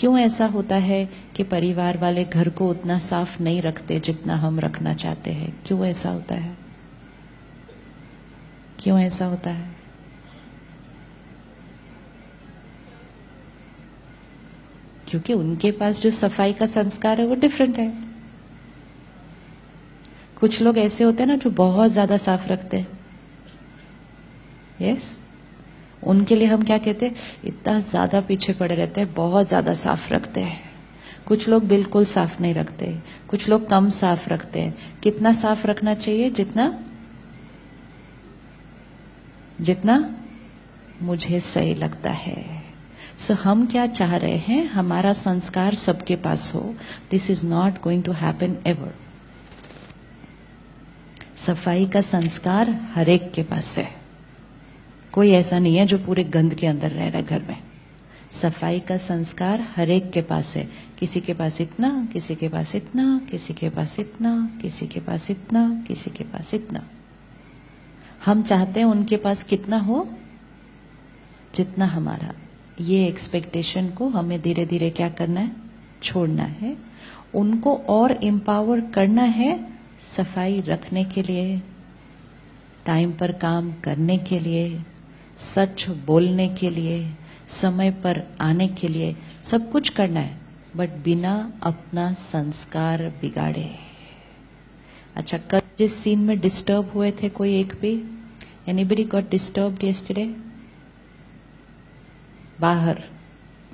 क्यों ऐसा होता है कि परिवार वाले घर को उतना साफ नहीं रखते जितना हम रखना चाहते हैं? क्यों ऐसा होता है? क्यों ऐसा होता है? क्योंकि उनके पास जो सफाई का संस्कार है वो डिफरेंट है। कुछ लोग ऐसे होते हैं ना जो बहुत ज्यादा साफ रखते हैं। यस, उनके लिए हम क्या कहते हैं? इतना ज्यादा पीछे पड़े रहते हैं, बहुत ज्यादा साफ रखते हैं। कुछ लोग बिल्कुल साफ नहीं रखते, कुछ लोग कम साफ रखते हैं। कितना साफ रखना चाहिए? जितना जितना मुझे सही लगता है। सो हम क्या चाह रहे हैं? हमारा संस्कार सबके पास हो। This is not going to happen ever. सफाई का संस्कार हर एक के पास है। कोई ऐसा नहीं है जो पूरे गंद के अंदर रह रहा है घर में। सफाई का संस्कार हर एक के पास है। किसी के पास इतना, किसी के पास इतना, किसी के पास इतना, किसी के पास इतना, किसी के पास इतना। हम चाहते हैं उनके पास कितना हो? जितना हमारा। ये एक्सपेक्टेशन को हमें धीरे धीरे क्या करना है? छोड़ना है। उनको और एम्पावर करना है सफाई रखने के लिए, टाइम पर काम करने के लिए, सच बोलने के लिए, समय पर आने के लिए। सब कुछ करना है, बट बिना अपना संस्कार बिगाड़े। अच्छा, कल जिस सीन में डिस्टर्ब हुए थे, कोई एक भी? Anybody got disturbed yesterday? बाहर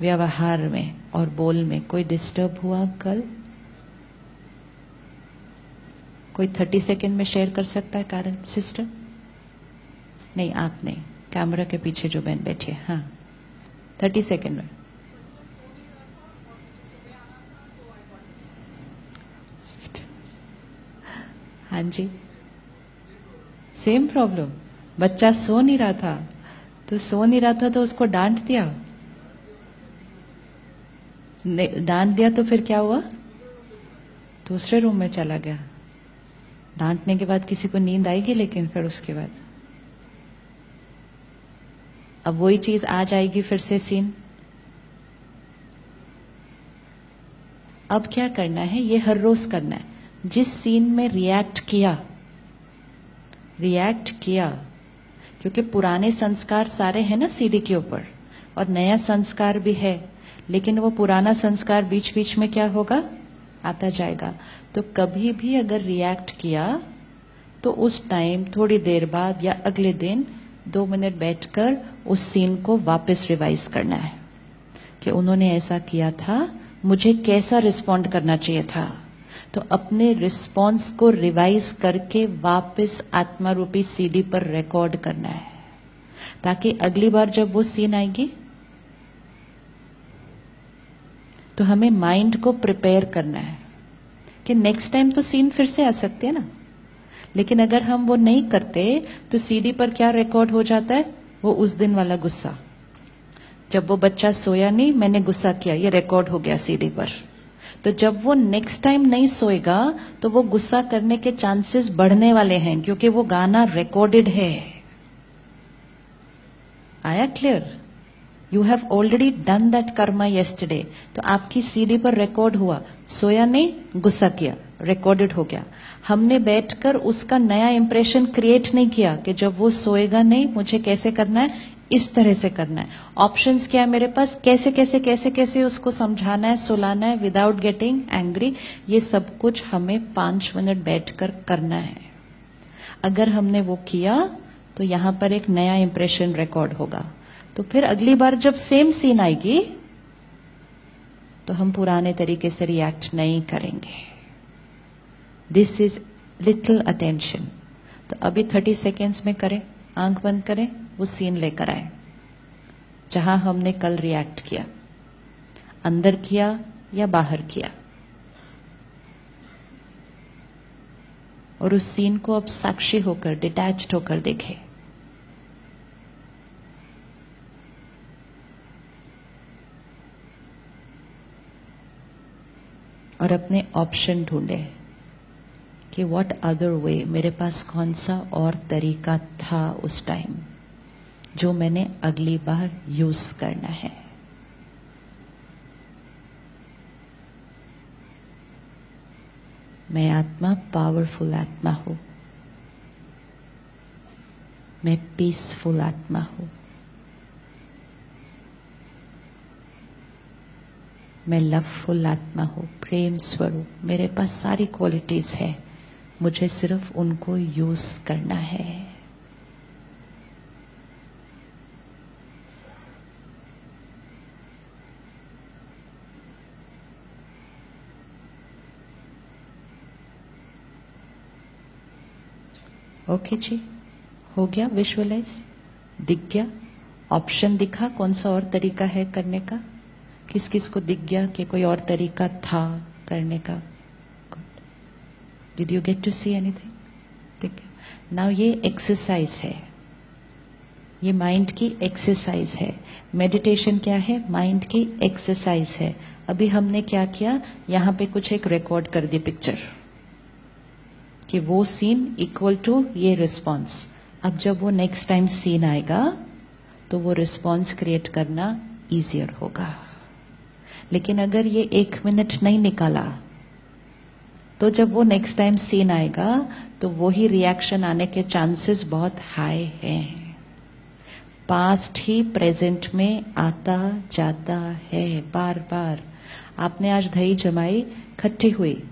व्यवहार में और बोल में कोई डिस्टर्ब हुआ कल? कोई 30 सेकेंड में शेयर कर सकता है कारण? सिस्टर नहीं, आप नहीं, कैमरा के पीछे जो बहन बैठी है। हाँ, 30 सेकेंड में। हाँ जी, सेम प्रॉब्लम। बच्चा सो नहीं रहा था, तो सो नहीं रहा था तो उसको डांट दिया। डांट दिया तो फिर क्या हुआ? दूसरे रूम में चला गया। डांटने के बाद किसी को नींद आएगी, लेकिन फिर उसके बाद अब वही चीज आ जाएगी फिर से सीन। अब क्या करना है? ये हर रोज करना है। जिस सीन में रिएक्ट किया, क्योंकि पुराने संस्कार सारे हैं ना सीढ़ी के ऊपर, और नया संस्कार भी है, लेकिन वो पुराना संस्कार बीच बीच में क्या होगा? आता जाएगा। तो कभी भी अगर रिएक्ट किया तो उस टाइम थोड़ी देर बाद या अगले दिन 2 मिनट बैठकर उस सीन को वापस रिवाइज करना है कि उन्होंने ऐसा किया था, मुझे कैसा रिस्पॉन्ड करना चाहिए था। तो अपने रिस्पॉन्स को रिवाइज करके वापस आत्मा रूपी सीडी पर रिकॉर्ड करना है, ताकि अगली बार जब वो सीन आएगी तो हमें माइंड को प्रिपेयर करना है कि नेक्स्ट टाइम तो सीन फिर से आ सकते हैं ना। लेकिन अगर हम वो नहीं करते तो सीडी पर क्या रिकॉर्ड हो जाता है? वो उस दिन वाला गुस्सा। जब वो बच्चा सोया नहीं, मैंने गुस्सा किया, ये रिकॉर्ड हो गया सीडी पर। तो जब वो नेक्स्ट टाइम नहीं सोएगा तो वो गुस्सा करने के चांसेस बढ़ने वाले हैं, क्योंकि वो गाना रिकॉर्डेड है। आया clear? You have already done that Karma yesterday. तो आपकी सीडी पर रिकॉर्ड हुआ, सोया नहीं, गुस्सा किया, रिकॉर्डेड हो गया। हमने बैठकर उसका नया इंप्रेशन क्रिएट नहीं किया कि जब वो सोएगा नहीं मुझे कैसे करना है, इस तरह से करना है। ऑप्शंस क्या है मेरे पास? कैसे कैसे कैसे कैसे उसको समझाना है, सुलाना है विदाउट गेटिंग एंग्री। ये सब कुछ हमें 5 मिनट बैठकर करना है। अगर हमने वो किया तो यहां पर एक नया इंप्रेशन रिकॉर्ड होगा। तो फिर अगली बार जब सेम सीन आएगी तो हम पुराने तरीके से रिएक्ट नहीं करेंगे। This is little attention. तो अभी 30 सेकेंड्स में करें, आंख बंद करें, वो सीन लेकर आए जहां हमने कल रिएक्ट किया, अंदर किया या बाहर किया, और उस सीन को अब साक्षी होकर, डिटैच्ड होकर देखें। और अपने ऑप्शन ढूंढे कि व्हाट अदर वे, मेरे पास कौन सा और तरीका था उस टाइम जो मैंने अगली बार यूज करना है। मैं आत्मा पावरफुल आत्मा हूं, मैं पीसफुल आत्मा हूं, मैं लवफुल आत्मा हूं, प्रेम स्वरूप। मेरे पास सारी क्वालिटीज है, मुझे सिर्फ उनको यूज करना है। ओके जी, हो गया विजुअलाइज, दिख गया, ऑप्शन दिखा कौन सा और तरीका है करने का, किस किस को दिख गया कि कोई और तरीका था करने का। Did you get to see anything? दिख गया। नाउ ये एक्सरसाइज है, ये माइंड की एक्सरसाइज है। मेडिटेशन क्या है? माइंड की एक्सरसाइज है। अभी हमने क्या किया, यहाँ पे कुछ एक रिकॉर्ड कर दी पिक्चर कि वो सीन इक्वल टू ये रिस्पॉन्स। अब जब वो नेक्स्ट टाइम सीन आएगा तो वो रिस्पॉन्स क्रिएट करना इजियर होगा। लेकिन अगर ये 1 मिनट नहीं निकाला तो जब वो नेक्स्ट टाइम सीन आएगा तो वही रिएक्शन आने के चांसेस बहुत हाई हैं। पास्ट ही प्रेजेंट में आता जाता है बार बार। आपने आज दही जमाई, खट्टी हुई,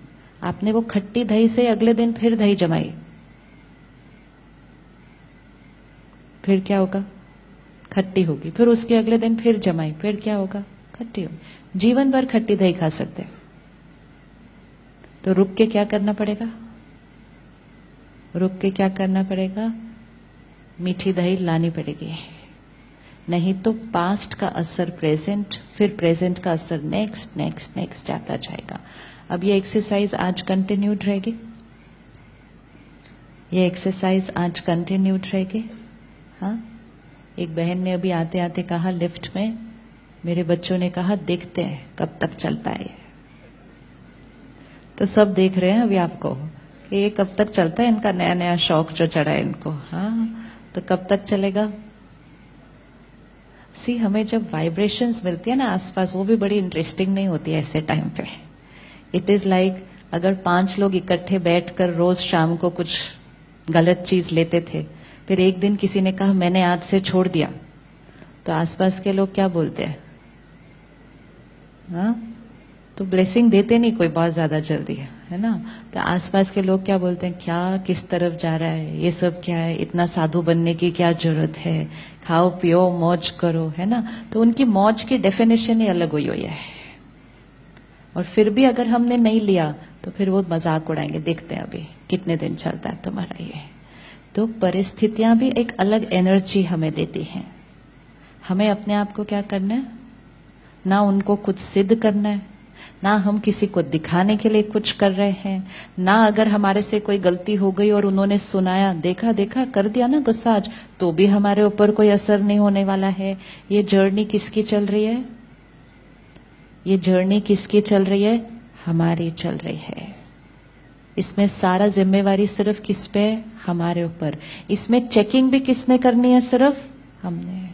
आपने वो खट्टी दही से अगले दिन फिर दही जमाई, फिर क्या होगा? खट्टी होगी। फिर उसके अगले दिन फिर जमाई, फिर क्या होगा? खट्टी होगी। जीवन भर खट्टी दही खा सकते हैं। तो रुक के क्या करना पड़ेगा? रुक के क्या करना पड़ेगा? मीठी दही लानी पड़ेगी। नहीं तो पास्ट का असर प्रेजेंट, फिर प्रेजेंट का असर नेक्स्ट नेक्स्ट नेक्स्ट जाता जाएगा। अब ये एक्सरसाइज आज कंटिन्यूड रहेगी, ये एक्सरसाइज आज कंटिन्यूड रहेगी। हाँ, एक बहन ने अभी आते आते कहा लिफ्ट में, मेरे बच्चों ने कहा देखते हैं कब तक चलता है। तो सब देख रहे हैं अभी आपको कि ये कब तक चलता है, इनका नया नया शौक जो चढ़ा है इनको। हाँ, तो कब तक चलेगा? सी, हमें जब वाइब्रेशंस मिलती है ना आसपास, वो भी बड़ी इंटरेस्टिंग नहीं होती है ऐसे टाइम पे। इट इज लाइक अगर 5 लोग इकट्ठे बैठकर रोज शाम को कुछ गलत चीज लेते थे, फिर एक दिन किसी ने कहा मैंने आज से छोड़ दिया, तो आसपास के लोग क्या बोलते हैं? हाँ, तो ब्लेसिंग देते नहीं कोई बहुत ज्यादा जल्दी, है ना। तो आसपास के लोग क्या बोलते हैं? क्या किस तरफ जा रहा है, ये सब क्या है, इतना साधु बनने की क्या जरूरत है, खाओ पियो मौज करो, है ना। तो उनकी मौज की डेफिनेशन ही अलग हुई है। और फिर भी अगर हमने नहीं लिया तो फिर वो मजाक उड़ाएंगे, देखते हैं अभी कितने दिन चलता है तुम्हारा ये। तो परिस्थितियां भी एक अलग एनर्जी हमें देती हैं। हमें अपने आप को क्या करना है? ना उनको कुछ सिद्ध करना है, ना हम किसी को दिखाने के लिए कुछ कर रहे हैं, ना अगर हमारे से कोई गलती हो गई और उन्होंने सुनाया, देखा देखा कर दिया ना गुस्सा आज, तो भी हमारे ऊपर कोई असर नहीं होने वाला है। ये जर्नी किसकी चल रही है? ये जर्नी किसकी चल रही है? हमारी चल रही है। इसमें सारा जिम्मेवारी सिर्फ किस पे? हमारे ऊपर। इसमें चेकिंग भी किसने करनी है? सिर्फ हमने।